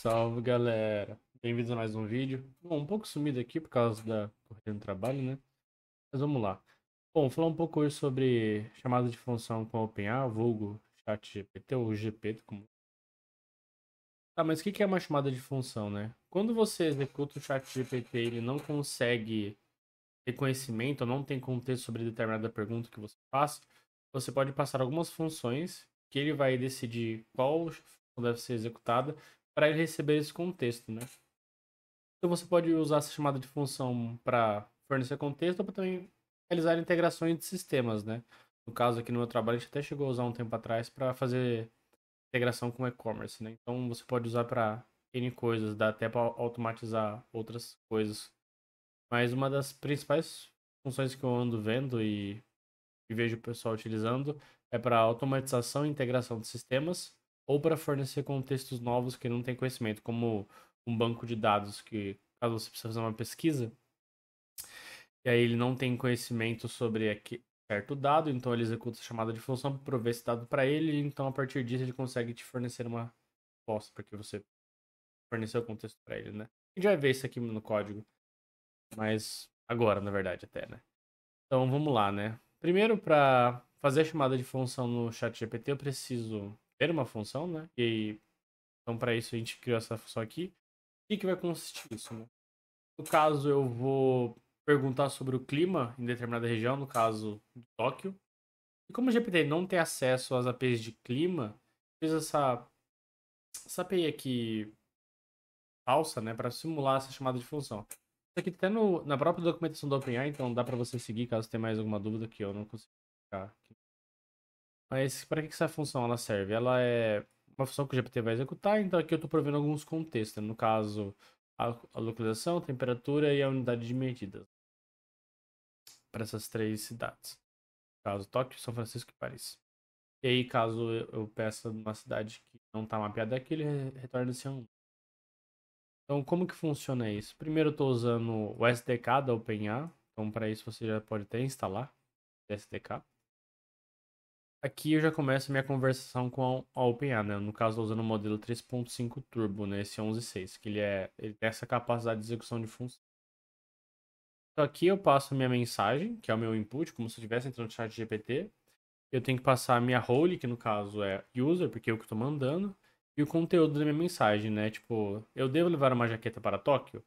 Salve, galera! Bem-vindos a mais um vídeo. Bom, um pouco sumido aqui por causa da correria do trabalho, né? Mas vamos lá. Bom, vou falar um pouco hoje sobre chamada de função com OpenAI, vulgo ChatGPT ou GPT. Tá, mas o que é uma chamada de função, né? Quando você executa o ChatGPT, ele não consegue reconhecimento ou não tem contexto sobre determinada pergunta que você faz, você pode passar algumas funções que ele vai decidir qual função deve ser executada para ele receber esse contexto, né? Então você pode usar essa chamada de função para fornecer contexto ou para também realizar integrações de sistemas, né? No caso aqui no meu trabalho, a gente até chegou a usar um tempo atrás para fazer integração com e-commerce, né? Então você pode usar para N coisas, dá até para automatizar outras coisas. Mas uma das principais funções que eu ando vendo e vejo o pessoal utilizando é para automatização e integração de sistemas ou para fornecer contextos novos que não tem conhecimento, como um banco de dados que, caso você precise fazer uma pesquisa, e aí ele não tem conhecimento sobre certo dado, então ele executa a chamada de função para prover esse dado para ele, então a partir disso ele consegue te fornecer uma resposta, porque você forneceu o contexto para ele, né? A gente vai ver isso aqui no código, mas agora, na verdade, até, né? Então vamos lá, né? Primeiro, para fazer a chamada de função no ChatGPT, eu preciso ter uma função, né? Então, para isso, a gente criou essa função aqui. O que vai consistir isso, né? No caso, eu vou perguntar sobre o clima em determinada região, no caso de Tóquio. E como o GPT não tem acesso às APIs de clima, fiz essa API aqui falsa, né? Para simular essa chamada de função. Isso aqui tá até na própria documentação do OpenAI, então dá para você seguir caso tenha mais alguma dúvida que eu não consigo explicar. Mas para que essa função ela serve? Ela é uma função que o GPT vai executar, então aqui eu estou provendo alguns contextos, né? No caso, a localização, a temperatura e a unidade de medidas para essas três cidades. No caso, Tóquio, São Francisco e Paris. E aí, caso eu peça numa cidade que não está mapeada aqui, ele retorna esse um. Então, como que funciona isso? Primeiro, eu estou usando o SDK da OpenAI. Então, para isso, você já pode até instalar o SDK. Aqui eu já começo a minha conversação com a OpenAI, né? No caso, usando o modelo 3.5 Turbo, né? Esse 11.6, que ele tem essa capacidade de execução de função. Então aqui eu passo a minha mensagem, que é o meu input, como se eu estivesse entrando no chat GPT. Eu tenho que passar a minha role, que no caso é user, porque é eu que estou mandando, e o conteúdo da minha mensagem, né? Tipo, eu devo levar uma jaqueta para Tóquio?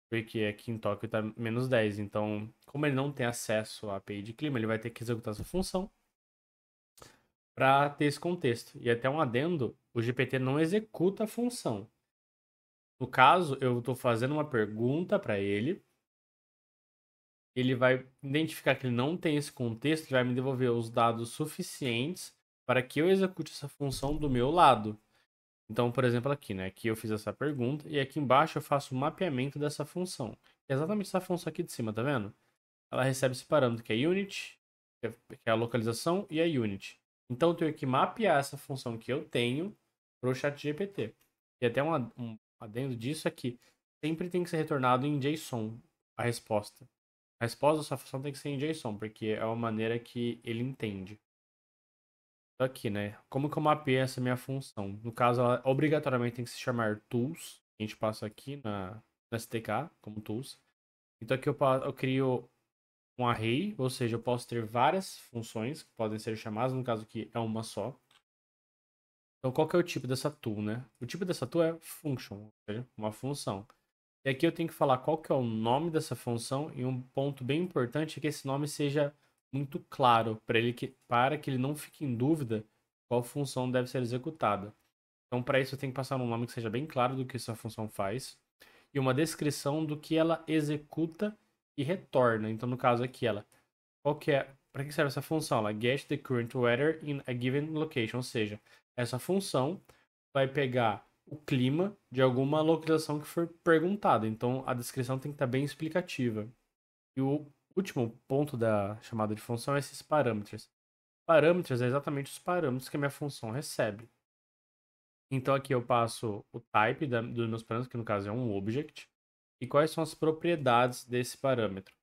Porque aqui em Tóquio está -10, então, como ele não tem acesso à API de clima, ele vai ter que executar essa função para ter esse contexto. E até um adendo, o GPT não executa a função. No caso, eu estou fazendo uma pergunta para ele vai identificar que ele não tem esse contexto e vai me devolver os dados suficientes para que eu execute essa função do meu lado. Então, por exemplo, aqui, né? Aqui eu fiz essa pergunta e aqui embaixo eu faço o mapeamento dessa função. É exatamente essa função aqui de cima, tá vendo? Ela recebe esse parâmetro que é unit, que é a localização, e a unit. Então eu tenho que mapear essa função que eu tenho para o ChatGPT. E até um adendo disso é que sempre tem que ser retornado em JSON a resposta. A resposta da sua função tem que ser em JSON, porque é uma maneira que ele entende. Então aqui, né? Como que eu mapeio essa minha função? No caso, ela obrigatoriamente tem que se chamar tools. A gente passa aqui na SDK como tools. Então aqui eu crio um array, ou seja, eu posso ter várias funções que podem ser chamadas, no caso aqui é uma só. Então, qual que é o tipo dessa tool, né? O tipo dessa tool é function, ou seja, uma função. E aqui eu tenho que falar qual que é o nome dessa função e um ponto bem importante é que esse nome seja muito claro para que ele não fique em dúvida qual função deve ser executada. Então, para isso eu tenho que passar um nome que seja bem claro do que essa função faz e uma descrição do que ela executa e retorna. Então, no caso aqui, qual que é, para que serve essa função? Ela get the current weather in a given location, ou seja, essa função vai pegar o clima de alguma localização que for perguntada. Então, a descrição tem que estar bem explicativa. E o último ponto da chamada de função é esses parâmetros. Parâmetros é exatamente os parâmetros que a minha função recebe. Então, aqui eu passo o type dos meus parâmetros, que no caso é um object, e quais são as propriedades desse parâmetro.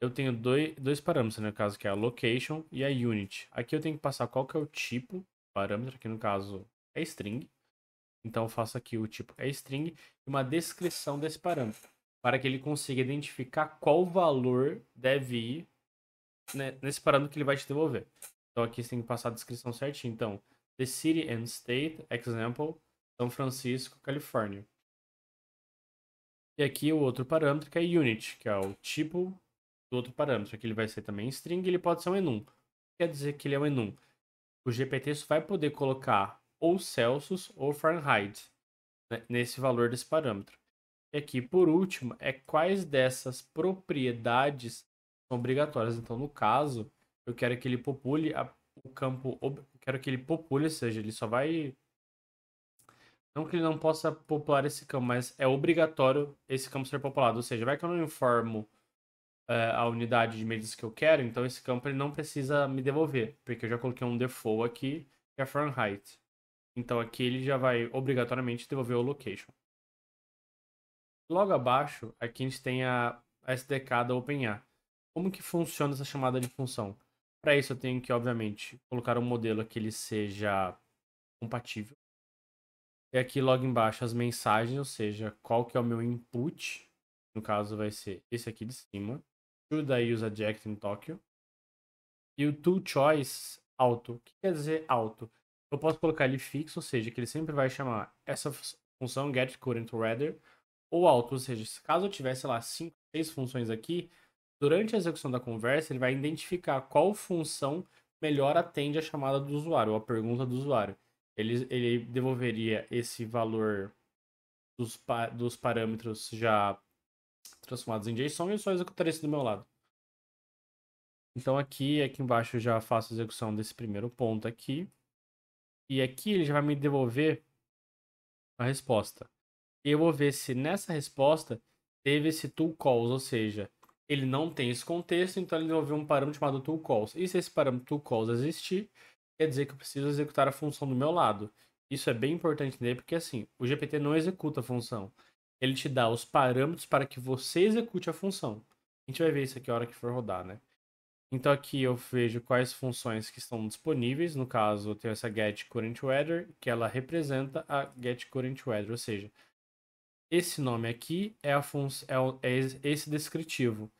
Eu tenho dois parâmetros, né, no caso que é a location e a unit. Aqui eu tenho que passar qual que é o tipo parâmetro, que no caso é string. Então eu faço aqui o tipo é string e uma descrição desse parâmetro, para que ele consiga identificar qual valor deve ir, né, nesse parâmetro que ele vai te devolver. Então aqui você tem que passar a descrição certinho. Então, the city and state, example, São Francisco, Califórnia. E aqui o outro parâmetro que é unit, que é o tipo do outro parâmetro. Aqui ele vai ser também string e ele pode ser um enum. Quer dizer que ele é um enum. O GPT só vai poder colocar ou Celsius ou Fahrenheit, né, nesse valor desse parâmetro. E aqui, por último, é quais dessas propriedades são obrigatórias. Então, no caso, eu quero que ele popule o campo. Eu quero que ele popule, ou seja, ele só vai. Não que ele não possa popular esse campo, mas é obrigatório esse campo ser populado. Ou seja, vai que eu não informo a unidade de medidas que eu quero, então esse campo ele não precisa me devolver, porque eu já coloquei um default aqui, que é Fahrenheit. Então aqui ele já vai obrigatoriamente devolver o location. Logo abaixo, aqui a gente tem a SDK da OpenAI. Como que funciona essa chamada de função? Para isso eu tenho que, obviamente, colocar um modelo que ele seja compatível. E aqui logo embaixo as mensagens, ou seja, qual que é o meu input. No caso vai ser esse aqui de cima. Should I use a jacket in Tokyo? E o tool choice auto. O que quer dizer auto? Eu posso colocar ele fixo, ou seja, que ele sempre vai chamar essa função get current weather ou auto, ou seja, caso eu tivesse, sei lá, 5, 6 funções aqui, durante a execução da conversa, ele vai identificar qual função melhor atende a chamada do usuário, ou a pergunta do usuário. Ele devolveria esse valor dos parâmetros já transformados em JSON e eu só executaria isso do meu lado. Então aqui embaixo eu já faço a execução desse primeiro ponto aqui. E aqui ele já vai me devolver a resposta. E eu vou ver se nessa resposta teve esse tool calls, ou seja, ele não tem esse contexto, então ele devolveu um parâmetro chamado tool calls. E se esse parâmetro tool calls existir, quer dizer que eu preciso executar a função do meu lado. Isso é bem importante entender, porque assim, o GPT não executa a função. Ele te dá os parâmetros para que você execute a função. A gente vai ver isso aqui a hora que for rodar, né? Então aqui eu vejo quais funções que estão disponíveis. No caso, eu tenho essa getCurrentWeather, que ela representa a getCurrentWeather, ou seja, esse nome aqui é a é esse descritivo.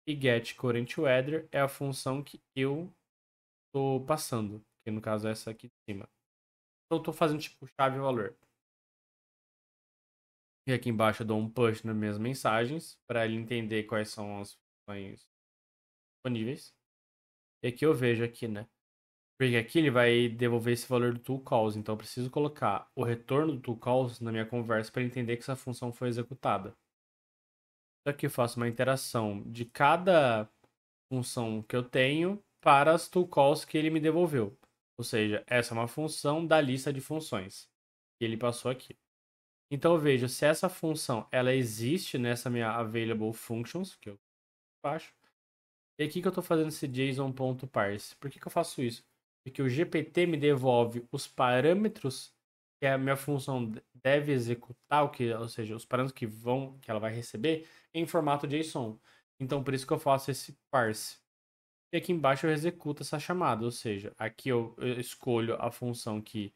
E getCurrentWeather é a função que eu estou passando, que no caso é essa aqui de cima. Então eu estou fazendo tipo chave e valor. E aqui embaixo eu dou um push nas minhas mensagens para ele entender quais são as funções disponíveis. E aqui eu vejo aqui, né? Porque aqui ele vai devolver esse valor do toCalls, então eu preciso colocar o retorno do toCalls na minha conversa para entender que essa função foi executada. Então aqui eu faço uma interação de cada função que eu tenho para as toCalls que ele me devolveu. Ou seja, essa é uma função da lista de funções que ele passou aqui. Então eu vejo se essa função ela existe nessa minha available functions, que eu acho. E aqui que eu estou fazendo esse JSON.parse. Por que eu faço isso? Porque o GPT me devolve os parâmetros que a minha função deve executar, ou seja, os parâmetros que ela vai receber em formato JSON. Então, por isso que eu faço esse parse. E aqui embaixo eu executo essa chamada, ou seja, aqui eu escolho a função que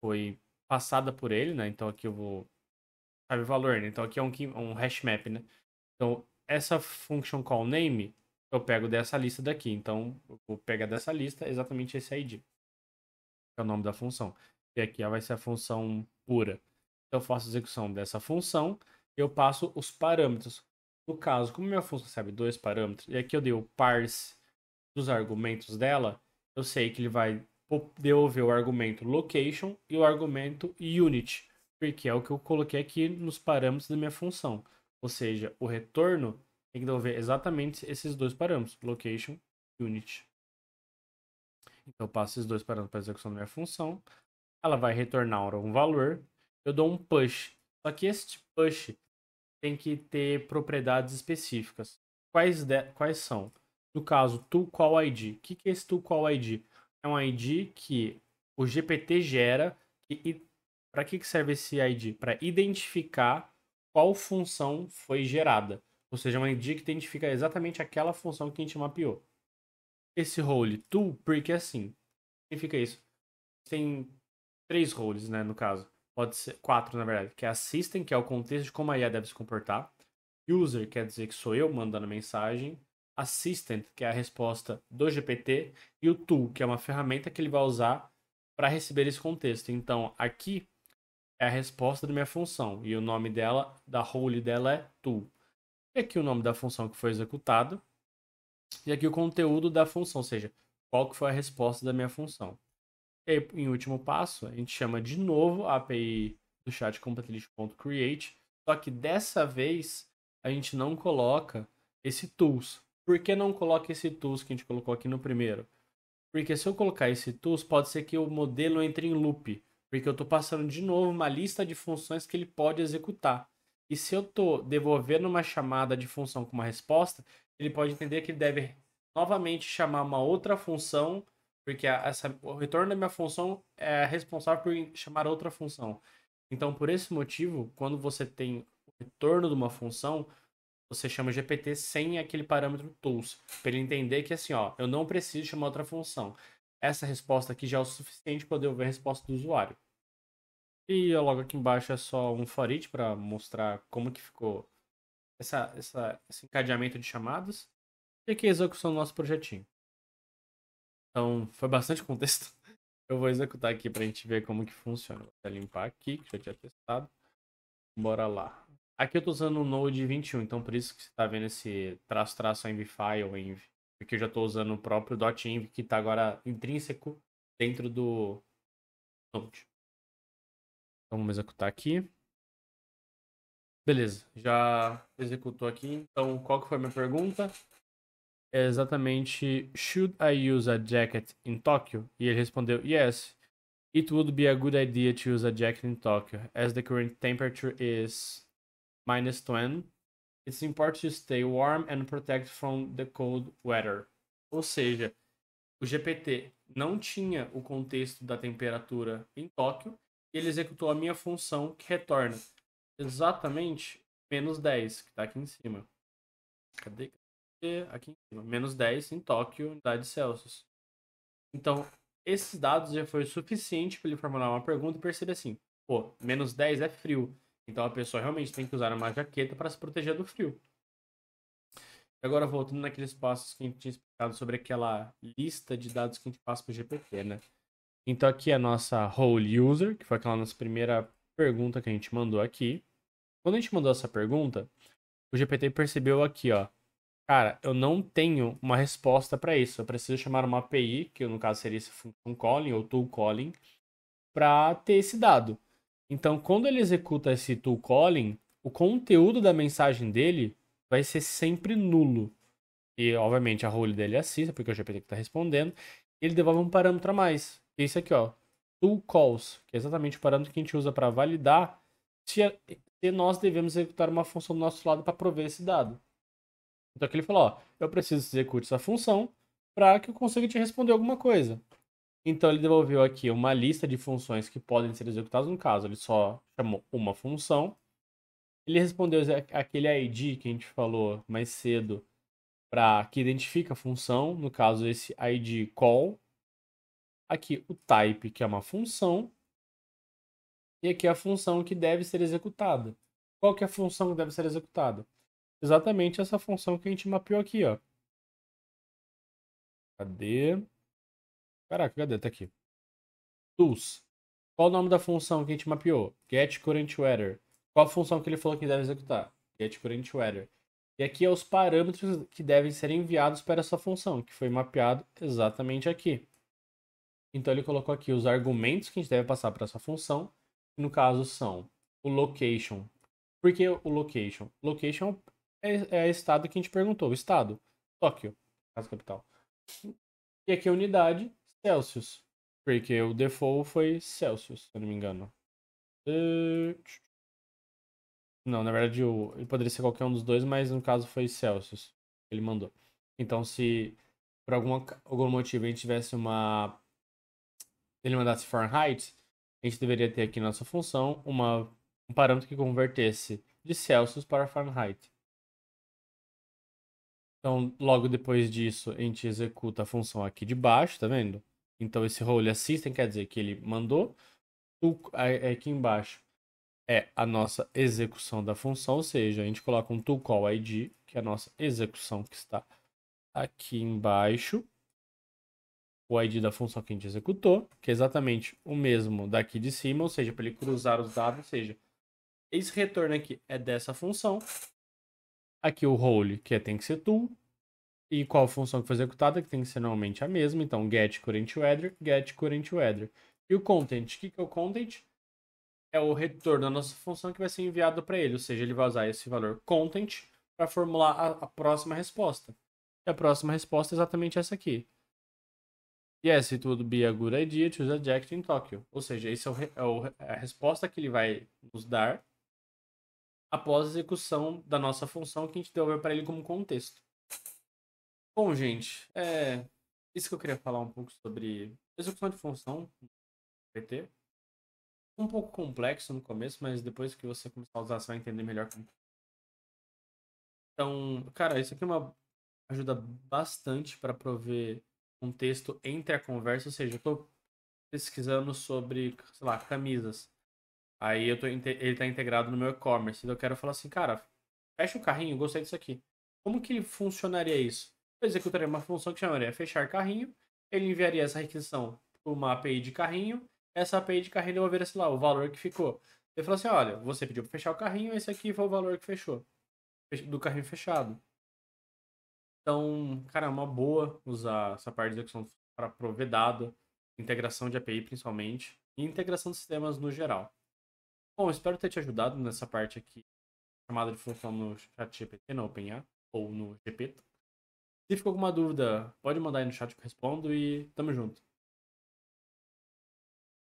foi passada por ele, né? Então aqui eu vou sabe o valor, né? Então aqui é um hash map, né? Então essa function call name eu pego dessa lista daqui. Então eu vou pegar dessa lista exatamente esse ID, que é o nome da função. E aqui vai ser a função pura. Então eu faço a execução dessa função e eu passo os parâmetros. No caso, como minha função recebe dois parâmetros, e aqui eu dei o parse dos argumentos dela, eu sei que ele vai devolver o argumento location e o argumento unit, porque é o que eu coloquei aqui nos parâmetros da minha função. Ou seja, o retorno tem que devolver exatamente esses dois parâmetros, location e unit. Então eu passo esses dois parâmetros para a execução da minha função, ela vai retornar um valor, eu dou um push. Só que esse push tem que ter propriedades específicas. Quais são? No caso, toCallID. O que é esse toCallID? É um ID que o GPT gera. Para que serve esse ID? Para identificar qual função foi gerada. Ou seja, um ID que identifica exatamente aquela função que a gente mapeou. Esse role to, porque assim, significa isso. Tem três roles, né, no caso. pode ser 4, na verdade, que é assistant, que é o contexto de como a IA deve se comportar. User quer dizer que sou eu mandando a mensagem. Assistant, que é a resposta do GPT. E o tool, que é uma ferramenta que ele vai usar para receber esse contexto. Então, aqui é a resposta da minha função. E o nome dela, da role dela é tool. E aqui o nome da função que foi executada. E aqui o conteúdo da função, ou seja, qual que foi a resposta da minha função. E aí, em último passo, a gente chama de novo a API do chat completely.create, só que dessa vez a gente não coloca esse tools. Por que não coloca esse tools que a gente colocou aqui no primeiro? Porque se eu colocar esse tools, pode ser que o modelo entre em loop, porque eu estou passando de novo uma lista de funções que ele pode executar. E se eu estou devolvendo uma chamada de função com uma resposta, ele pode entender que ele deve novamente chamar uma outra função, porque o retorno da minha função é responsável por chamar outra função. Então, por esse motivo, quando você tem o retorno de uma função, você chama o GPT sem aquele parâmetro tools, para ele entender que assim, ó, eu não preciso chamar outra função. Essa resposta aqui já é o suficiente para eu ver a resposta do usuário. E logo aqui embaixo é só um for each para mostrar como que ficou esse encadeamento de chamadas. E aqui a execução do nosso projetinho. Então, foi bastante contexto. Eu vou executar aqui para a gente ver como que funciona. Vou até limpar aqui, que já tinha testado. Bora lá. Aqui eu tô usando o Node 21, então por isso que você tá vendo esse traço env-file, env. Porque eu já tô usando o próprio .env, que tá agora intrínseco dentro do Node. Então vamos executar aqui. Beleza, já executou aqui. Então, qual que foi a minha pergunta? É exatamente, should I use a jacket in Tokyo? E ele respondeu, yes, it would be a good idea to use a jacket in Tokyo, as the current temperature is -20. It's important to stay warm and protect from the cold weather. Ou seja, o GPT não tinha o contexto da temperatura em Tóquio e ele executou a minha função que retorna exatamente -10, que está aqui em cima. Cadê? Aqui em cima. -10 em Tóquio, unidades Celsius. Então, esses dados já foi suficiente para ele formular uma pergunta e perceber assim: pô, -10 é frio. Então a pessoa realmente tem que usar uma jaqueta para se proteger do frio. Agora, voltando naqueles passos que a gente tinha explicado sobre aquela lista de dados que a gente passa para o GPT, né? Então, aqui é a nossa role user, que foi aquela nossa primeira pergunta que a gente mandou aqui. Quando a gente mandou essa pergunta, o GPT percebeu aqui, ó. Cara, eu não tenho uma resposta para isso. Eu preciso chamar uma API, que no caso seria esse function calling ou tool calling, para ter esse dado. Então, quando ele executa esse tool calling, o conteúdo da mensagem dele vai ser sempre nulo. E, obviamente, a role dele é assista, porque é o GPT que está respondendo. Ele devolve um parâmetro a mais. Esse aqui, ó. Tool calls, que é exatamente o parâmetro que a gente usa para validar se nós devemos executar uma função do nosso lado para prover esse dado. Então aqui ele falou, ó, eu preciso que execute essa função para que eu consiga te responder alguma coisa. Então ele devolveu aqui uma lista de funções que podem ser executadas. No caso, ele só chamou uma função. Ele respondeu aquele ID que a gente falou mais cedo, para que identifica a função, no caso esse ID call. Aqui o type, que é uma função, e aqui a função que deve ser executada. Qual que é a função que deve ser executada? Exatamente essa função que a gente mapeou aqui, ó. Cadê? Caraca, cadê? Tá aqui. Tools. Qual o nome da função que a gente mapeou? Get current weather. Qual a função que ele falou que deve executar? Get current weather. E aqui é os parâmetros que devem ser enviados para essa função, que foi mapeado exatamente aqui. Então ele colocou aqui os argumentos que a gente deve passar para essa função, que no caso são o location. Por que o location? Location é o estado que a gente perguntou, o estado. Tóquio, caso capital. E aqui a unidade, Celsius. Porque o default foi Celsius, se eu não me engano. Não, na verdade ele poderia ser qualquer um dos dois, mas no caso foi Celsius que ele mandou. Então, se por algum motivo a gente tivesse ele mandasse Fahrenheit, a gente deveria ter aqui na nossa função um parâmetro que convertesse de Celsius para Fahrenheit. Então, logo depois disso, a gente executa a função aqui de baixo, tá vendo? Então, esse role assistant quer dizer que ele mandou Aqui embaixo é a nossa execução da função, ou seja, a gente coloca um toCallID, que é a nossa execução que está aqui embaixo, o ID da função que a gente executou, que é exatamente o mesmo daqui de cima, ou seja, para ele cruzar os dados, ou seja, esse retorno aqui é dessa função, aqui o role, que tem que ser tool, e qual função que foi executada, que tem que ser normalmente a mesma, então getCurrentWeather, getCurrentWeather. E o content, o que é o content? É o retorno da nossa função que vai ser enviado para ele, ou seja, ele vai usar esse valor content para formular a próxima resposta. E a próxima resposta é exatamente essa aqui. Yes, it would be a good idea to use a jacket in Tokyo. Ou seja, essa é a resposta que ele vai nos dar após a execução da nossa função que a gente devolveu para ele como contexto. Bom, gente, isso que eu queria falar um pouco sobre execução de função no PT. Um pouco complexo no começo, mas depois que você começar a usar, você vai entender melhor como. Então, cara, isso aqui ajuda bastante para prover um texto entre a conversa, ou seja, eu estou pesquisando sobre, sei lá, camisas. Aí ele tá integrado no meu e-commerce. Então eu quero falar assim, cara, fecha o carrinho, gostei disso aqui. Como que funcionaria isso? Eu executaria uma função que chamaria fechar carrinho. Ele enviaria essa requisição para uma API de carrinho. Essa API de carrinho devolveria, sei lá, o valor que ficou. Ele falou assim, olha, você pediu para fechar o carrinho, esse aqui foi o valor que fechou. Do carrinho fechado. Então, cara, é uma boa usar essa parte de execução para prover dado, integração de API principalmente, e integração de sistemas no geral. Bom, espero ter te ajudado nessa parte aqui, chamada de função no ChatGPT, na OpenAI, ou no GPT. Se ficou alguma dúvida, pode mandar aí no chat que eu respondo e tamo junto.